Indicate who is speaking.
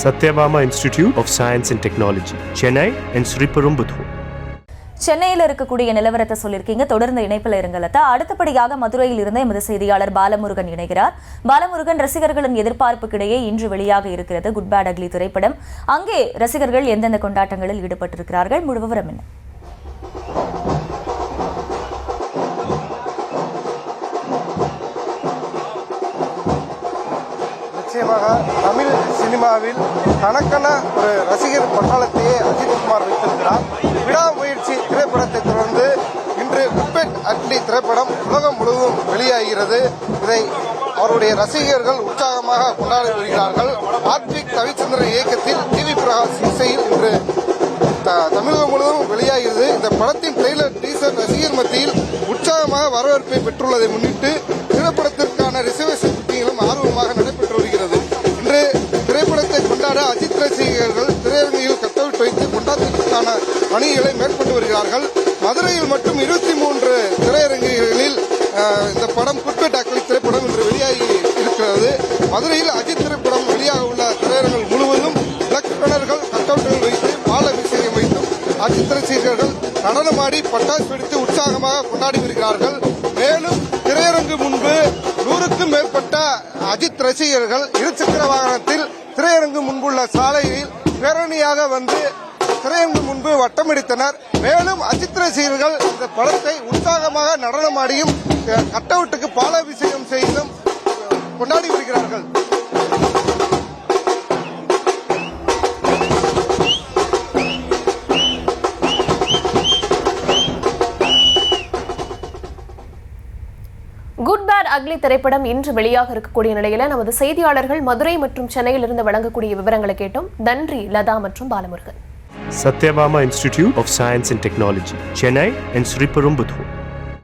Speaker 1: Satyabama Institute of Science and Technology, Chennai and Sriperumbudur.
Speaker 2: சென்னையில் இருக்கக்கூடிய நிலவரத்தை சொல்லியிருக்கீங்க. தொடர்ந்து இணைப்பில் இருங்களதா. அடுத்தபடியாக மதுரையில் இருந்து எமது செய்தியாளர் பாலமுருகன் இணைகிறார். பாலமுருகன், ரசிகர்களின் எதிர்பார்ப்புக்கிடையே இன்று வெளியாக இருக்கிறது குட் பேட் அக்லி திரைப்படம். அங்கே ரசிகர்கள் எந்தெந்த கொண்டாட்டங்களில் ஈடுபட்டிருக்கிறார்கள்? முழு விவரம் என்ன?
Speaker 3: நிச்சயமாக தமிழ் சினிமாவில் தனக்கென ஒரு ரசிகர் பட்டாளத்தையே அஜித்குமார் வைத்திருக்கிறார். விடாமுயற்சி திரைப்படத்தை தொடர்ந்து இன்று குட் பேட் அக்லி திரைப்படம் உலகம் முழுவதும் வெளியாகிறது. இதை அவருடைய ரசிகர்கள் உற்சாகமாக கொண்டாடி வருகிறார்கள். ஆத்விக் ரவிச்சந்திரன் இயக்கத்தில் டிவி பிரகாஷ் இசையில் இன்று தமிழகம் முழுவதும் வெளியாகிறது. இந்த படத்தின் ட்ரெய்லர் டீசர் ரசிகர் மத்தியில் உற்சாகமாக வரவேற்பை பெற்றுள்ளதை முன்னிட்டு திரைப்படத்திற்கான ரிசர்வேஷன் புக்கிங்களும் ஆர்வமாக நடைபெற்று வருகிறது. இன்று திரைப்படத்தை கொண்டாட அஜித் ரசிகர்கள் திரையரங்கில் கட்டவிட்டு வைத்து கொண்டாட்டத்திற்கான பணிகளை மேற்கொண்டு வருகிறார்கள். மதுரையில் மட்டும் 23 திரையரங்குகளில் இந்த படம் குட் பேட் அக்லி திரைப்படம் இன்று வெளியாகி இருக்கிறது. மதுரையில் அஜித் திரைப்படம் வெளியாக உள்ள திரையரங்குகள் முழுவதும் இலக்கணர்கள் கட்டவுட்டுகள் வைத்து பால அபிஷேகம் வைத்தும் அஜித் ரசிகர்கள் நடனமாடி பட்டாசு வெடித்து உற்சாகமாக கொண்டாடி வருகிறார்கள். மேலும் திரையரங்கு முன்பு 100க்கும் மேற்பட்ட அஜித் ரசிகர்கள் இருசக்கர வாகனத்தில் திரையரங்கு முன்புள்ள சாலையில் பேரணியாக வந்து திரையரங்கு முன்பு வட்டமடித்தனர். மேலும் அஜித் ரசிகர்கள் இந்த படத்தை உற்சாகமாக நடனமாடியும் கட்டவுட்டுக்கு பாலாபிஷேகம் செய்தும் கொண்டாடி வருகிறார்கள்.
Speaker 4: குட் பேட் அக்லி திரைப்படம் இன்று வெளியாக இருக்கக்கூடிய நிலையில நமது செய்தியாளர்கள் மதுரை மற்றும் சென்னையிலிருந்து வழங்கக்கூடிய விவரங்களை கேட்டோம். நன்றி லதா மற்றும் Balamurugan.
Speaker 1: Satyabama Institute of Science and Technology, Chennai and Sriperumbudur.